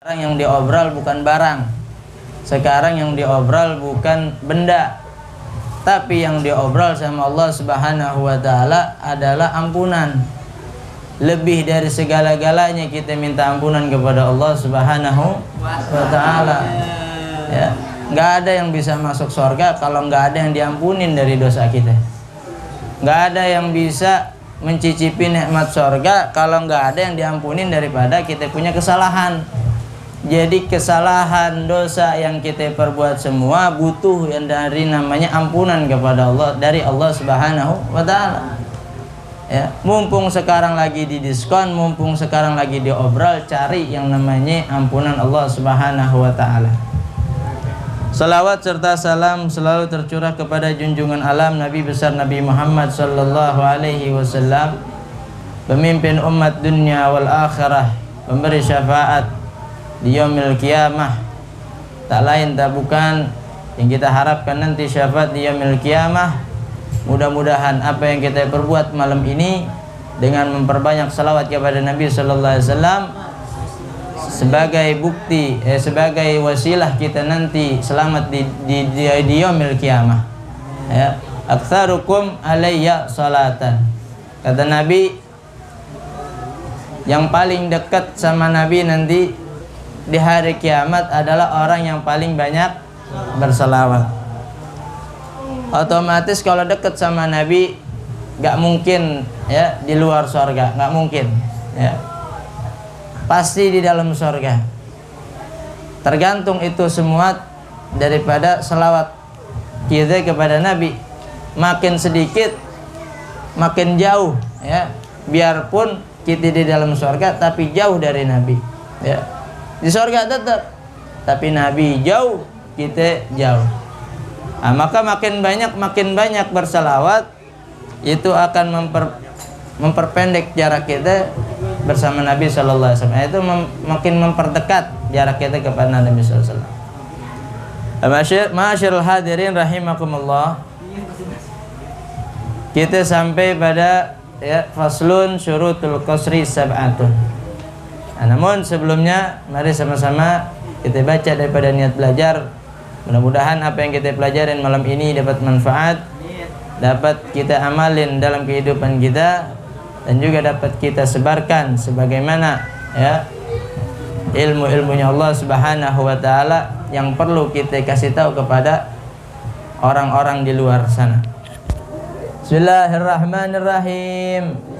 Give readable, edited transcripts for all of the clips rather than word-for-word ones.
Sekarang yang diobral bukan barang. Sekarang yang diobral bukan benda. Tapi yang diobral sama Allah Subhanahu wa taala adalah ampunan. Lebih dari segala-galanya kita minta ampunan kepada Allah Subhanahu wa taala. Ya, enggak ada yang bisa masuk surga kalau enggak ada yang diampunin dari dosa kita. Enggak ada yang bisa mencicipi nikmat surga kalau enggak ada yang diampunin daripada kita punya kesalahan. Jadi kesalahan dosa yang kita perbuat semua butuh yang dari namanya ampunan kepada Allah dari Allah Subhanahu wa taala. Ya, mumpung sekarang lagi di diskon, mumpung sekarang lagi diobral, cari yang namanya ampunan Allah Subhanahu wa taala. Salawat serta salam selalu tercurah kepada junjungan alam Nabi besar Nabi Muhammad sallallahu alaihi wasallam, pemimpin umat dunia wal akhirah, pemberi syafaat di yaumil qiyamah. Tak lain tak bukan yang kita harapkan nanti syafaat di yaumil qiyamah. Mudah-mudahan apa yang kita perbuat malam ini dengan memperbanyak salawat kepada Nabi sallallahu alaihi wasallam sebagai bukti sebagai wasilah kita nanti selamat di yaumil qiyamah. Ya, aktsarukum alayya salatan. Kata Nabi, yang paling dekat sama Nabi nanti di hari kiamat adalah orang yang paling banyak berselawat. Otomatis kalau dekat sama Nabi gak mungkin ya di luar surga, gak mungkin ya. Pasti di dalam surga. Tergantung itu semua daripada selawat kita kepada Nabi. Makin sedikit makin jauh ya. Biarpun kita di dalam surga tapi jauh dari Nabi ya. Di surga tetap, tapi Nabi jauh, kita jauh. Nah, maka makin banyak bersalawat, itu akan memperpendek jarak kita bersama Nabi Sallallahu Alaihi Wasallam. Itu makin memperdekat jarak kita kepada Nabi Sallallahu Alaihi Wasallam. Ma'asyiral hadirin rahimakumullah. Kita sampai pada ya, faslun syurutul qasri sab'atun. Nah, namun sebelumnya mari sama-sama kita baca daripada niat belajar. Mudah-mudahan apa yang kita pelajarin malam ini dapat manfaat, dapat kita amalin dalam kehidupan kita, dan juga dapat kita sebarkan sebagaimana ya ilmu-ilmunya Allah Subhanahu wa taala yang perlu kita kasih tahu kepada orang-orang di luar sana. Bismillahirrahmanirrahim.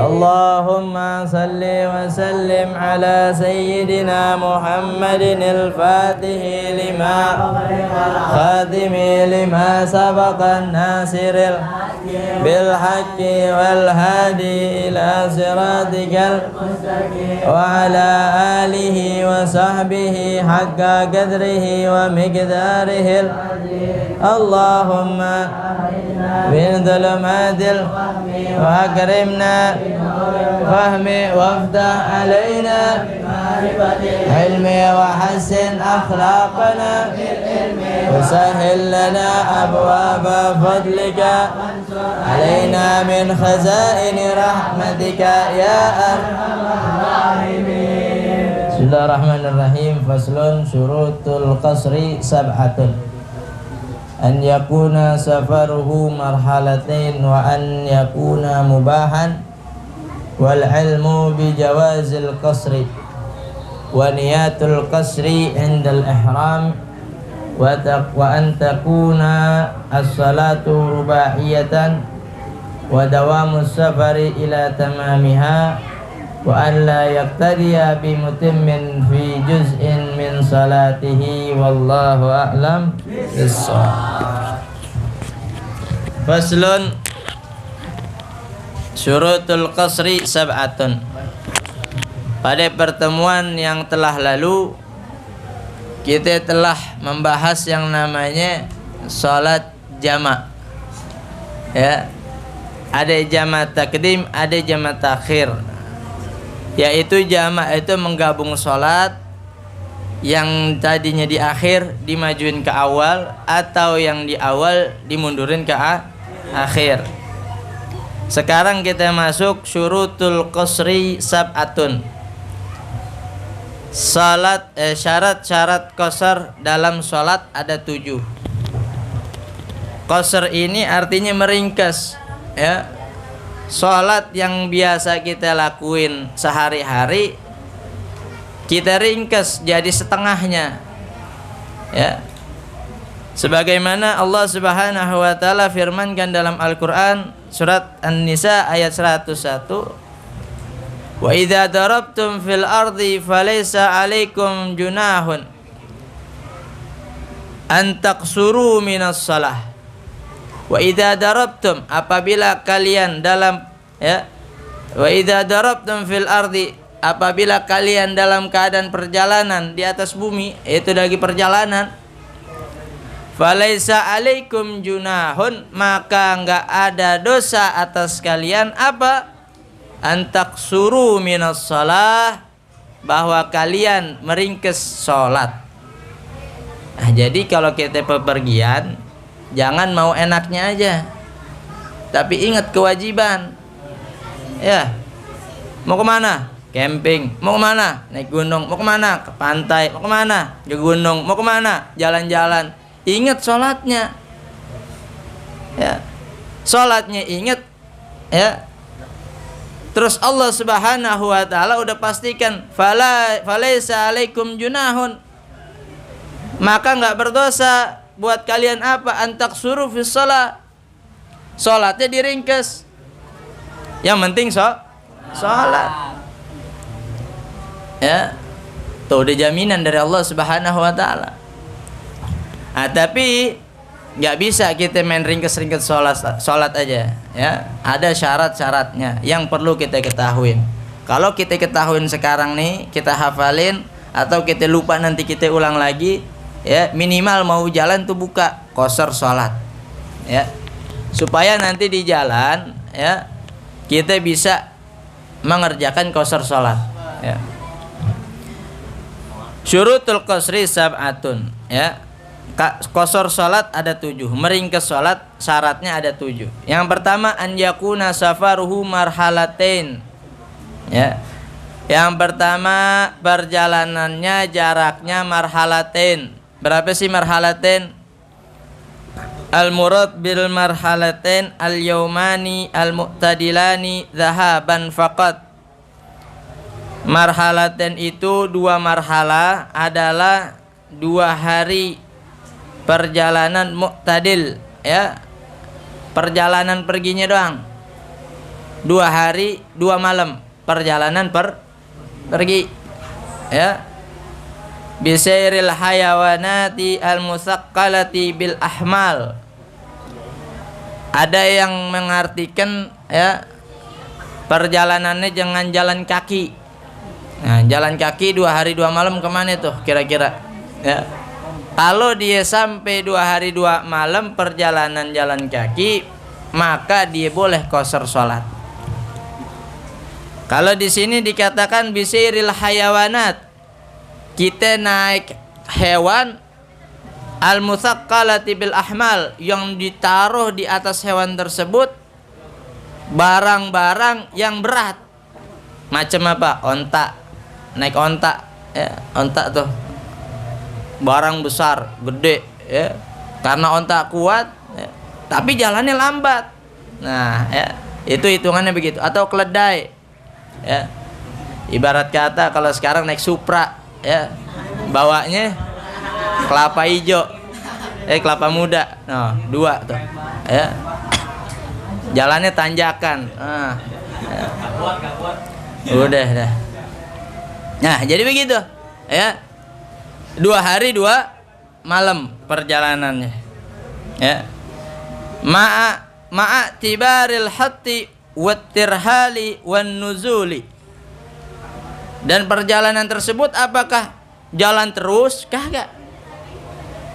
Allahumma salli wa sallim ala sayyidina Muhammadin al-Fatih lima khadimi lima sabaqan nasiril bil haqqi wal hadi ila siratikal wa ala alihi wa sahbihi haqqa qadrihi wa miqdarihil Allahumma bin dhulumatil wa akrimna fahmi waftah alaina ilmi wa hassin akhlaqana wa sahhil lana abwaba fadlika alaina min khazaini rahmatika ya arhamar rahimin. Bismillahirrahmanirrahim. Faslun syurutul qasri sab'atun. An yakuna safaruhu marhalatain wa an yakuna mubahan wal ilmu bi jawazil qasri wa niyatul qasri indal ihram wa an takuna as-salatu rubaiyatan wa dawamus safari ila tamamiha wa an la yaqtadiya bi mutimmin fi juz'in min salatihi wallahu a'lam bis-shawab. Faslun syurutul qasri sab'atun. Pada pertemuan yang telah lalu kita telah membahas yang namanya salat jamak. Ya. Ada jamak takdim, ada jamak takhir. Yaitu jamak itu menggabung sholat yang tadinya di akhir dimajuin ke awal, atau yang di awal dimundurin ke akhir. Sekarang kita masuk syurutul qasri sab'atun. Syarat-syarat qasar dalam sholat ada 7. Qasar ini artinya meringkas, ya. Sholat yang biasa kita lakuin sehari-hari kita ringkas jadi setengahnya, ya. Sebagaimana Allah Subhanahu wa taala firmankan dalam Al-Qur'an surat An-Nisa ayat 101, wa idza darabtum fil ardi falaysa 'alaikum junahun an taqsuru minas shalah. Wa idza darabtum, apabila kalian dalam, ya, wa idza darabtum fil ardi, apabila kalian dalam keadaan perjalanan di atas bumi, itu lagi perjalanan, falaisa alaikum junahun, maka enggak ada dosa atas kalian apa? Antaksuru minas shalah, bahwa kalian meringkes sholat. Nah, jadi kalau kita bepergian jangan mau enaknya aja, tapi ingat kewajiban, ya. Mau kemana? Camping. Mau kemana? Naik gunung. Mau kemana? Ke pantai. Mau kemana? Ke gunung. Mau kemana? Jalan-jalan. Ingat sholatnya, ya. Sholatnya ingat, ya. Terus Allah Subhanahu wa taala udah pastikan falaisa alaikum junahun, maka enggak berdosa buat kalian apa? Antaksuru fis shalah, sholatnya diringkes. Yang penting sholat, ya. Tuh udah jaminan dari Allah Subhanahu wa taala. Nah, tapi nggak bisa kita main ringkes-ringkes sholat aja, ya. Ada syarat-syaratnya yang perlu kita ketahuin. Kalau kita ketahuin sekarang nih, kita hafalin, atau kita lupa nanti kita ulang lagi, ya, minimal mau jalan tuh buka qasar sholat, ya, supaya nanti di jalan, ya, kita bisa mengerjakan qasar sholat, ya. Syurutul qasri sab'atun, ya. Qasar sholat ada 7, meringkes sholat syaratnya ada 7. Yang pertama, an yakuna safaruhu marhalatain, ya. Yang pertama, perjalanannya jaraknya marhalatain. Berapa sih marhalatain? Al-murad bil marhalatain al-yaumani al-mu'tadilani dhahaban faqat. Marhalatain itu 2 marhalah, adalah 2 hari perjalanan mu'tadil, ya. Perjalanan perginya doang 2 hari 2 malam perjalanan pergi, ya. Bisairil hayawanati al-musaqqalati bil ahmal. Ada yang mengartikan, ya, perjalanannya jangan jalan kaki. Nah, jalan kaki 2 hari 2 malam kemana tuh kira-kira, ya. Kalau dia sampai 2 hari 2 malam perjalanan jalan kaki, maka dia boleh qasar sholat. Kalau di sini dikatakan bisairil hayawanat, kita naik hewan al-musaqqalati bil ahmal, yang ditaruh di atas hewan tersebut barang-barang yang berat. Macam apa? Onta. Naik onta, ya. Onta tuh barang besar, gede, ya. Karena onta kuat, ya, tapi jalannya lambat. Nah, ya, itu hitungannya begitu. Atau keledai, ya. Ibarat kata kalau sekarang naik Supra, ya, bawanya kelapa hijau, kelapa muda, nah 2 tuh, ya. Jalannya tanjakan, ya. Udah dah. Nah, jadi begitu, ya. 2 hari 2 malam perjalanannya, ya. Ma'a tibaril hatti wattirhali wan nuzuli. Dan perjalanan tersebut apakah jalan terus? Kagak.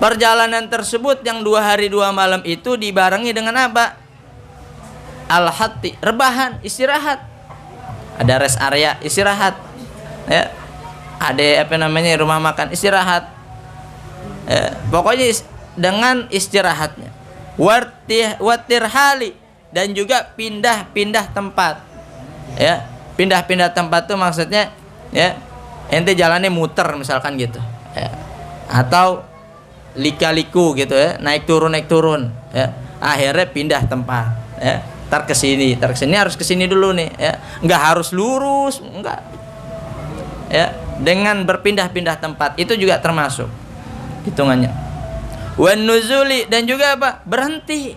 Perjalanan tersebut yang 2 hari 2 malam itu dibarengi dengan apa? Al-hatti, rebahan, istirahat. Ada rest area istirahat, ya. Ada apa namanya, rumah makan istirahat, ya. Pokoknya dengan istirahatnya. Wattirhali, dan juga pindah-pindah tempat, ya. Pindah-pindah tempat itu maksudnya, ya, ente jalannya muter misalkan gitu ya. Atau lika-liku gitu ya, naik turun ya. Akhirnya pindah tempat ya. Ntar kesini harus kesini dulu nih ya. Nggak harus lurus, enggak ya. Dengan berpindah-pindah tempat itu juga termasuk hitungannya. Wan nuzuli, dan juga apa? Berhenti.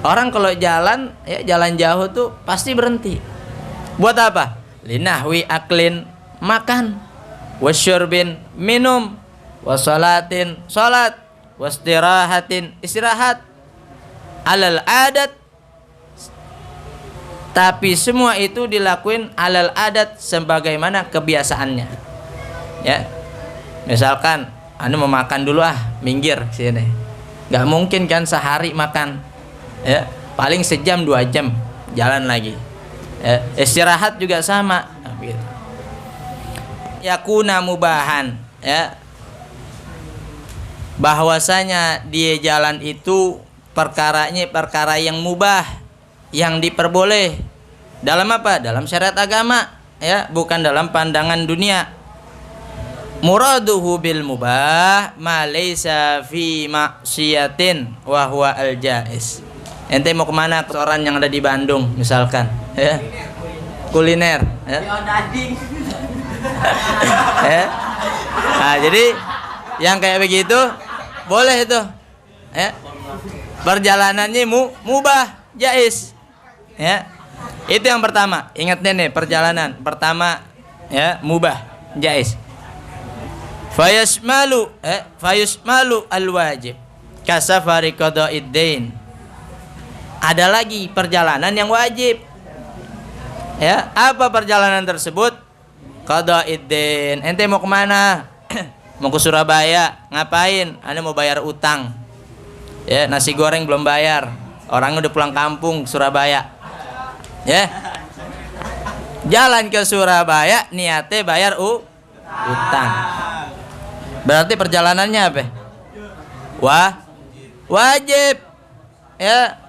Orang kalau jalan ya, jalan jauh tuh pasti berhenti. Buat apa? Linahwi aklin, makan, wasyurbin, minum, wasolatin, salat, wastirahatin, istirahat, alal adat. Tapi semua itu dilakuin alal adat sebagaimana kebiasaannya. Ya. Misalkan anu mau makan dulu minggir sini. Nggak mungkin kan sehari makan. Ya, paling sejam 2 jam jalan lagi. Ya, istirahat juga sama. Nah, gitu. Yakuna mubahan, ya. Bahwasanya dia jalan itu perkaranya perkara yang mubah, yang diperboleh. Dalam apa? Dalam syariat agama, ya, bukan dalam pandangan dunia. Muraduhu bil mubah ma laysa fi maksiatin wa huwa al jaiz. Ente mau kemana? Restoran yang ada di Bandung misalkan, ya. Kuliner, ya. Ya. Nah, jadi yang kayak begitu boleh itu, ya. Perjalanannya mubah, jaiz, ya. Itu yang pertama. Ingat nih perjalanan pertama, ya, mubah, jaiz. Fayasmalu al-wajib kasafari qada'id-dain. Ada lagi perjalanan yang wajib. Ya, apa perjalanan tersebut? Qada'id-dain. Ente mau kemana? Mau ke Surabaya. Ngapain? Anda mau bayar utang. Ya, nasi goreng belum bayar. Orang udah pulang kampung Surabaya. Ya. Jalan ke Surabaya niatnya bayar utang. Berarti perjalanannya apa? Wajib. Ya.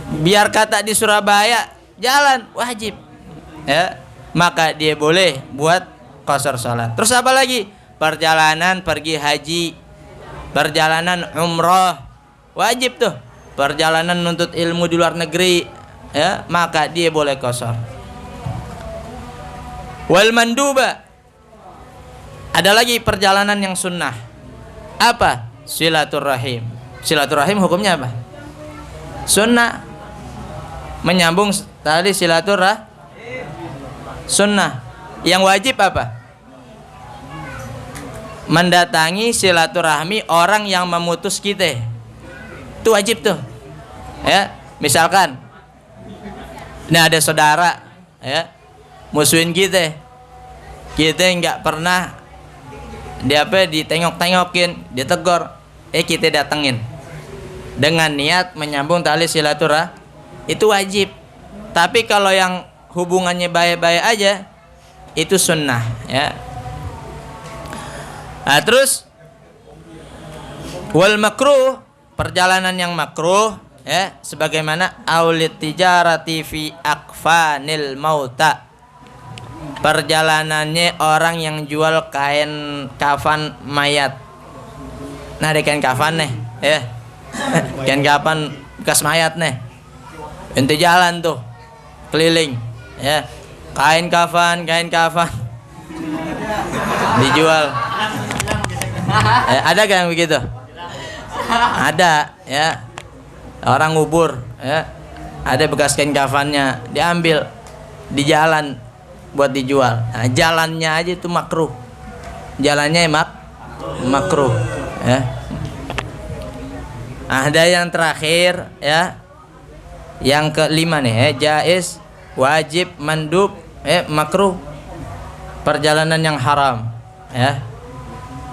Biar kata di Surabaya jalan wajib. Ya. Maka dia boleh buat qasar salat. Terus apa lagi? Perjalanan pergi haji, perjalanan umroh, wajib tuh. Perjalanan nuntut ilmu di luar negeri, ya, maka dia boleh qasar. Wal manduba. Ada lagi perjalanan yang sunnah. Apa? Silaturahim. Silaturahim hukumnya apa? Sunnah. Menyambung tadi silaturahim. Sunnah. Yang wajib apa? Mendatangi silaturahmi orang yang memutus kita. Itu wajib tuh. Ya, misalkan ini ada saudara, ya, musuhin kita. Kita nggak pernah ditengok-tengokin, ditegur, kita datengin dengan niat menyambung tali silaturahmi, itu wajib. Tapi kalau yang hubungannya baik-baik aja, itu sunnah, ya. Nah, terus wal makruh, perjalanan yang makruh, ya, sebagaimana aulit tijarati fi akfanil mauta. Perjalanannya orang yang jual kain kafan mayat. Nah, ada kain kafan nih, ya. Kain kafan bekas mayat nih. Ente jalan tuh keliling, ya. Kain kafan dijual. Ada kan yang begitu? Ada, ya. Orang ngubur, ya. Ada bekas kain kafannya, diambil di jalan buat dijual. Nah, jalannya aja itu makruh. Jalannya makruh, ya. Ada yang terakhir, ya. Yang kelima nih, ya, jaiz, wajib, mandub, makruh. Perjalanan yang haram, ya.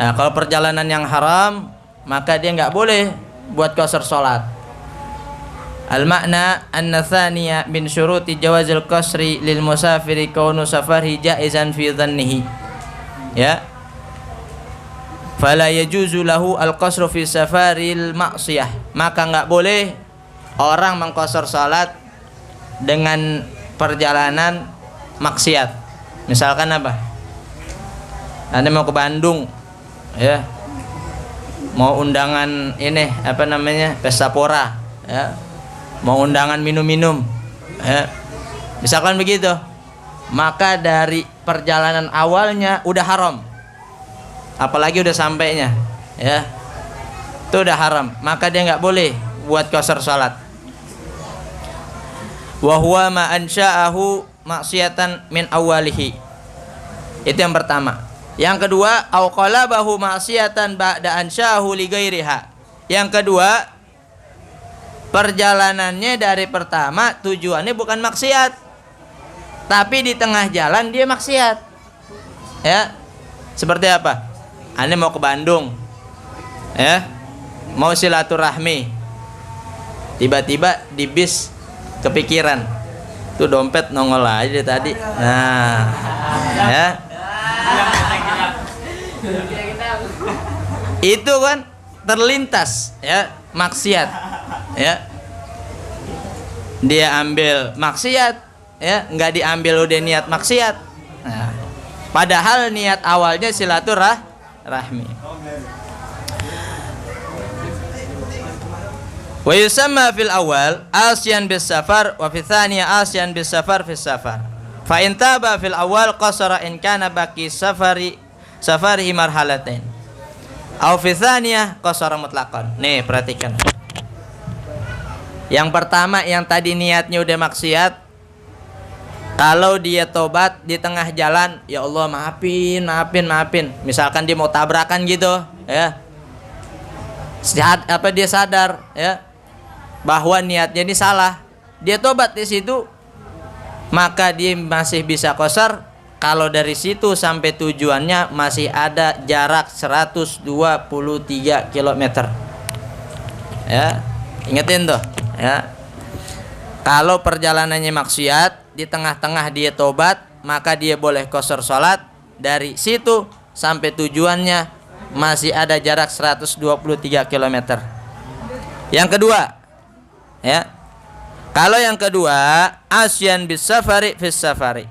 Nah, kalau perjalanan yang haram, maka dia nggak boleh buat qasar salat. Al-makna anna thaniya min syuruti jawazil qasri lil musafiri kaunu safari jaizan fi dhannihi. Ya. Fala yajuzu lahu al-qasru fi safaril ma'siyah. Maka enggak boleh orang mengqasar salat dengan perjalanan maksiat. Misalkan apa? Anda mau ke Bandung, ya, mau undangan ini apa namanya, pesta pora, ya, mau undangan minum-minum, ya, misalkan begitu, maka dari perjalanan awalnya udah haram, apalagi udah sampainya, ya, itu udah haram, maka dia nggak boleh buat qasar salat. Wa huwa ma ansha'ahu maksiatan min awalihi. Itu yang pertama. Yang kedua, au qalabahu maksiatan ba'da ansha'ahu li ghairiha. Yang kedua, perjalanannya dari pertama tujuannya bukan maksiat, tapi di tengah jalan dia maksiat. Ya. Seperti apa? Anda mau ke Bandung, ya, mau silaturahmi, tiba-tiba di bis kepikiran, tuh dompet nongol aja tadi. Nah, ya, itu kan terlintas, ya, maksiat, ya, dia ambil maksiat, ya, nggak diambil udah niat maksiat. Nah, padahal niat awalnya silaturahmi. Wa yusamma fil awal asyan bis safar wa fi tsaniyah asyan bis safar fis safar. Fa in taba fil awal qasara in kana baqi safarihi marhalatain. Aw fi tsaniyah qasara mutlaqan. Nih, perhatikan. Yang pertama yang tadi niatnya udah maksiat, kalau dia tobat di tengah jalan, ya Allah maafin. Misalkan dia mau tabrakan gitu, ya. Dia sadar, ya, bahwa niatnya ini salah, dia tobat di situ, maka dia masih bisa qasar kalau dari situ sampai tujuannya masih ada jarak 123 km. Ya, ingetin tuh, ya. Kalau perjalanannya maksiat, di tengah-tengah dia tobat, maka dia boleh qasar salat. Dari situ sampai tujuannya masih ada jarak 123 km. Yang kedua, ya, kalau yang kedua asyan bis safari fis safari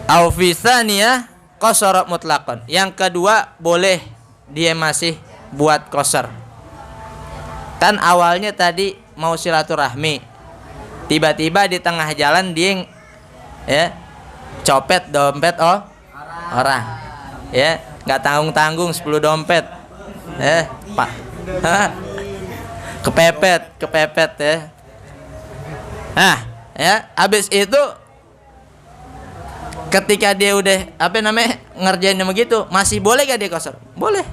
au fi tsaniyah qasara mutlaqan. Yang kedua boleh dia masih buat qasar. Kan awalnya tadi mau silaturahmi, tiba-tiba di tengah jalan dia, ya, copet dompet orang, ya, nggak tanggung 10 dompet, pak, kepepet, ya. Nah, ya, habis itu ketika dia udah ngerjainnya begitu, masih boleh gak dia qasar? Boleh.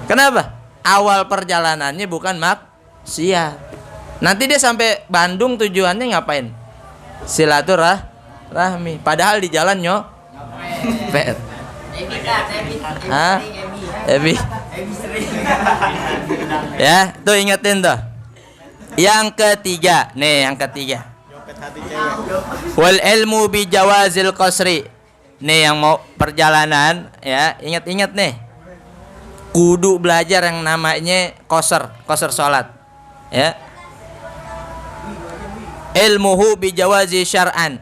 Kenapa? Awal perjalanannya bukan maksiat. Nanti dia sampai Bandung tujuannya ngapain? Silaturahmi. Padahal di jalan nyopet. Ebi. Ya, tuh ingetin tuh. Yang ketiga, wal ilmu bi jawazil qasri. Nih yang mau perjalanan, ya, ingat-ingat nih. Kudu belajar yang namanya qasar salat, ya. Ilmuhu bi jawazi syar'an.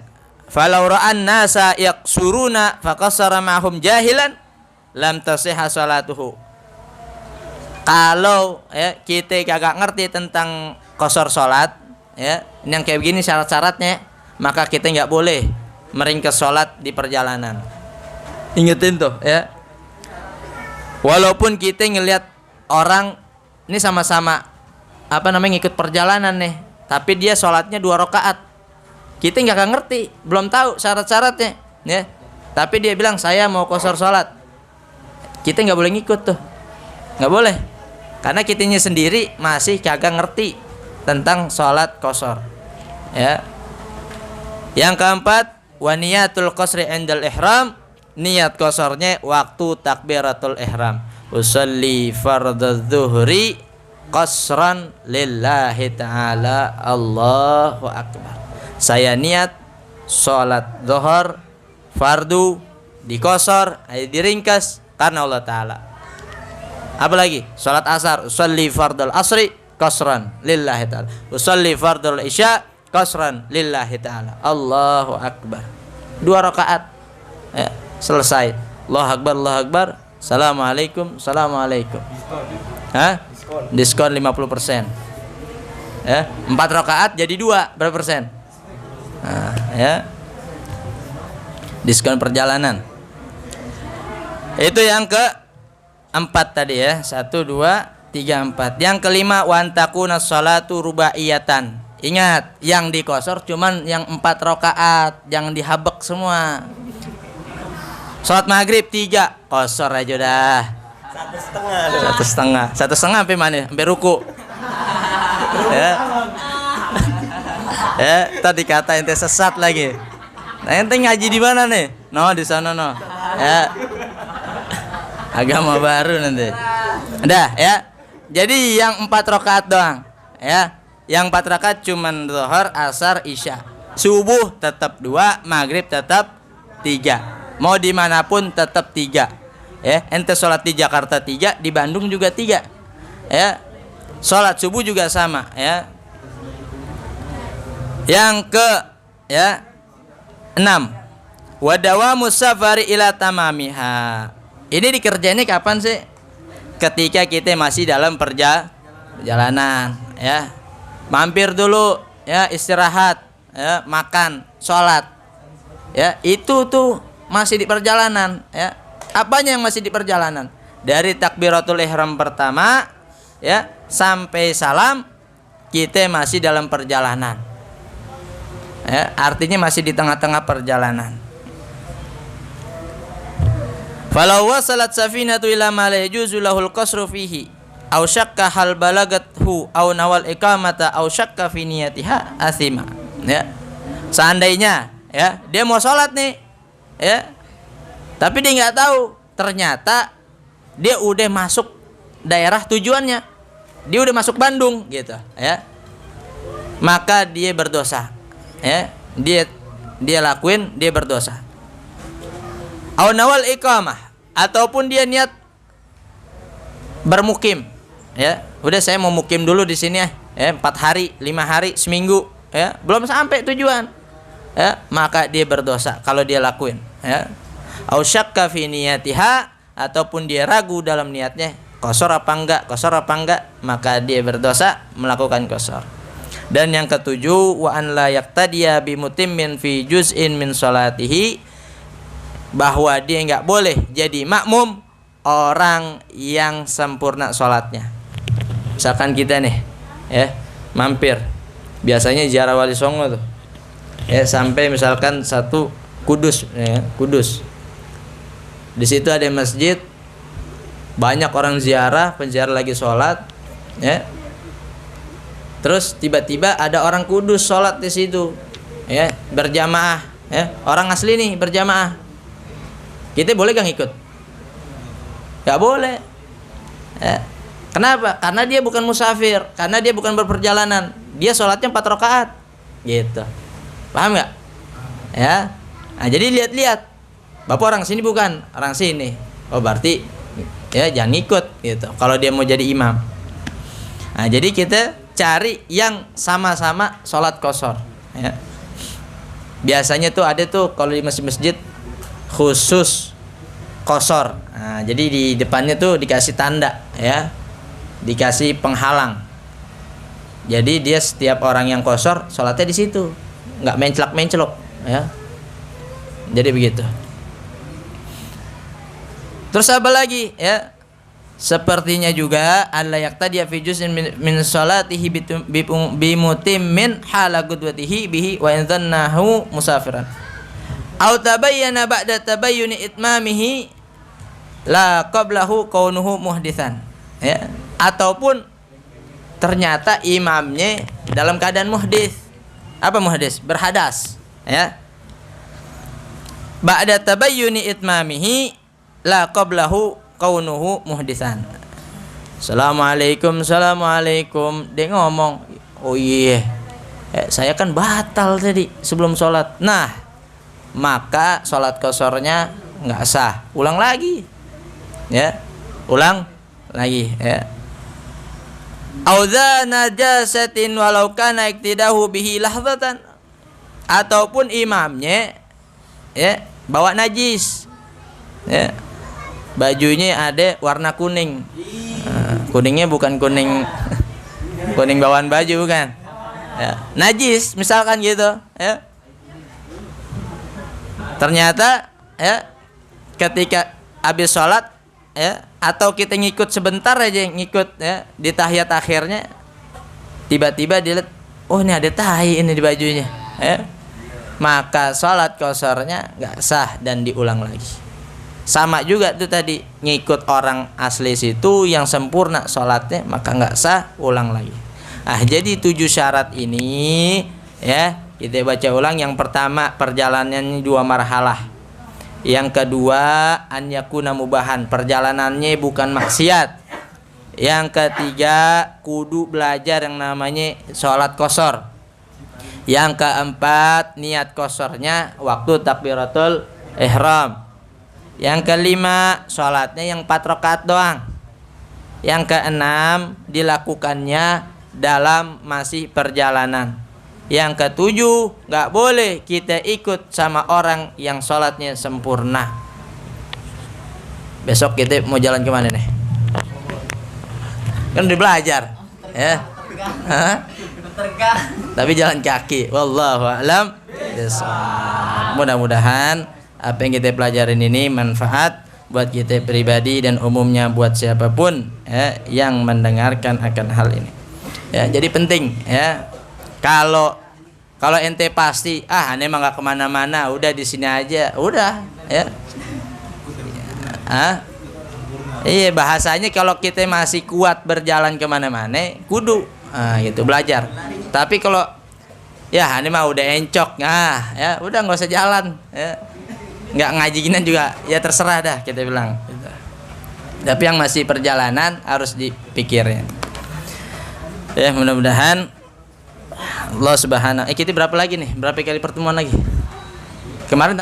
Falau ra'an nasa yaqsuruna faqasara ma'hum jahilan lam tasihha salatuhu. Kalau, ya, kita kagak ngerti tentang qasar salat, ya, yang kayak begini syarat-syaratnya, maka kita nggak boleh meringkas salat di perjalanan. Ingetin tuh, ya. Walaupun kita ngelihat orang ini sama-sama ngikut perjalanan nih, tapi dia sholatnya 2 rakaat, kita nggak ngerti, belum tahu syarat-syaratnya, ya. Tapi dia bilang saya mau qasar sholat, kita nggak boleh ngikut tuh, nggak boleh, karena kitanya sendiri masih kagak ngerti tentang sholat qasar, ya. Yang keempat, wa niyatul qasri indal ihram. Niat qasarnya waktu takbiratul ihram. Usalli fardadz zuhri qasran lillahi ta'ala, Allahu akbar. Saya niat sholat zuhur fardu diqasar, diringkas karena Allah Ta'ala. Apalagi sholat asar, usalli fardal asri qasran lillahi ta'ala, usalli fardal isya qasran lillahi ta'ala, Allahu akbar. 2 rakaat, ya. selesai. Allahu Akbar, Allahu Akbar, Assalamualaikum, Assalamualaikum. Hah? Diskon 50%. Ya, 4 rakaat jadi 2, berapa persen? Nah, ya. Diskon perjalanan. Itu yang keempat tadi ya. 1, 2, 3, 4. Yang kelima, wa antakuna sholatu rubaiyatan. Ingat, yang dikosor cuman yang 4 rakaat, jangan dihabek semua. Sholat maghrib 3, kosor aja dah. 1,5 sampai mana? Sampai ruku. Ya. Ya, tadi kata ente sesat lagi. Nah, ente ngaji di mana nih? No, di sana no. Ya. Agama baru nanti. Udah ya. Jadi yang 4 rakaat doang. Ya. Yang 4 rakaat cuman zuhur, asar, isya. Subuh tetap 2, maghrib tetap 3. Mau dimanapun tetap 3. Ya, ente sholat di Jakarta 3, di Bandung juga 3. Ya. Sholat subuh juga sama ya. Yang ke ya 6, wa dawamu safari ila tamamiha. Ini dikerjainnya kapan sih? Ketika kita masih dalam perjalanan ya. Mampir dulu ya, istirahat ya, makan, sholat ya, itu tuh masih di perjalanan ya. Apanya yang masih di perjalanan? Dari takbiratul ihram pertama ya sampai salam kita masih dalam perjalanan ya, artinya masih di tengah-tengah perjalanan. Falau wasalat safinatu ila ma la yajuzu lahul qasru fihi aw syakka hal balagathu aw nawal iqamata aw syakka fi niyatiha athima ya. Seandainya ya dia mau sholat nih ya, tapi dia nggak tahu ternyata dia udah masuk daerah tujuannya, dia udah masuk Bandung gitu ya, maka dia berdosa ya. Dia lakuin, dia berdosa. Aw nawal iqamah, ataupun dia niat bermukim ya, udah saya mau mukim dulu di sini ya 4 hari, 5 hari, seminggu ya, belum sampai tujuan ya, maka dia berdosa kalau dia lakuin ya. Au syakka fi niyatiha, ataupun dia ragu dalam niatnya, qasar apa enggak, maka dia berdosa melakukan qasar. Dan yang ketujuh, wa an la yaqtadiya bi mutimmin fi juz'in min salatihi, bahwa dia enggak boleh jadi makmum orang yang sempurna sholatnya. Misalkan kita nih ya mampir, biasanya ziarah Wali Songo tuh ya, sampai misalkan satu Kudus ya, Kudus. Di situ ada masjid, banyak orang ziarah, penziarah lagi sholat ya. Terus tiba-tiba ada orang Kudus sholat di situ ya, berjamaah ya, orang asli nih berjamaah. Kita boleh gak ngikut? Gak boleh ya. Kenapa? Karena dia bukan musafir, karena dia bukan berperjalanan, dia sholatnya 4 rakaat gitu. Paham gak? Ya. Nah, jadi lihat-lihat, bapak orang sini bukan, orang sini, oh berarti ya jangan ikut gitu kalau dia mau jadi imam. Nah, jadi kita cari yang sama-sama sholat qasar ya. Biasanya tuh ada tuh kalau di masjid-masjid khusus qasar. Nah, jadi di depannya tuh dikasih tanda ya, dikasih penghalang. Jadi dia setiap orang yang qasar sholatnya di situ, nggak menclok ya. Jadi begitu. Terus apa lagi ya? Sepertinya juga alla yaqtadiya fi juz'in min salatihi bi mutimmin hala qudwatihi bihi wa in dhannahu musafiran. Aw tabayyana ba'da tabayyuni itmamihi la qablahu kaunuhu muhditsan. Ya, ataupun ternyata imamnya dalam keadaan muhdits. Apa muhdits? Berhadas, ya. Ba'da tabayyuni itmamihi la qablahu kaunuhu muhditsan. Assalamualaikum, assalamualaikum. Dia ngomong, oh iya, saya kan batal tadi sebelum sholat. Nah, maka sholat qasornya nggak sah. Ulang lagi, ya, ulang lagi, ya. Audza najasatin walau kana iktidahu bihi lahzatan, ataupun imamnya ya bawa najis Ya. Bajunya ada warna kuning. Kuningnya bukan kuning kuning bawaan baju, bukan. Ya. Najis misalkan gitu, ya. Ternyata ya ketika habis sholat ya, atau kita ngikut sebentar aja, ngikut ya di tahiyat akhirnya, tiba-tiba dilihat, oh ini ada tahi ini di bajunya, ya. Maka sholat kosornya nggak sah dan diulang lagi. Sama juga tuh tadi, ngikut orang asli situ yang sempurna sholatnya, maka nggak sah, ulang lagi. Jadi 7 syarat ini ya kita baca ulang. Yang pertama, perjalanannya 2 marhalah. Yang kedua, an yakuna mubahan, perjalanannya bukan maksiat. Yang ketiga, kudu belajar yang namanya sholat qashar. Yang keempat, niat qasharnya waktu takbiratul ihram. Yang kelima, sholatnya yang 4 rakaat doang. Yang keenam, dilakukannya dalam masih perjalanan. Yang ketujuh, nggak boleh kita ikut sama orang yang sholatnya sempurna. Besok kita mau jalan kemana nih? Kan udah belajar, ya. Tapi jalan kaki. Wallahu a'lam. Mudah-mudahan apa yang kita pelajarin ini manfaat buat kita pribadi dan umumnya buat siapapun ya, yang mendengarkan akan hal ini. Ya, jadi penting ya. Kalau ente pasti ane mah nggak kemana-mana, udah di sini aja, udah ya. Iya, bahasanya kalau kita masih kuat berjalan kemana-mana, kudu gitu belajar. Tapi kalau ya ane mah udah encok, ya udah nggak usah jalan, ya. Nggak ngaji gini juga, ya terserah dah kita bilang. Tapi yang masih perjalanan harus dipikirnya. Ya, mudah-mudahan Allah Subhanahu. Kita berapa lagi nih? Berapa kali pertemuan lagi? Kemarin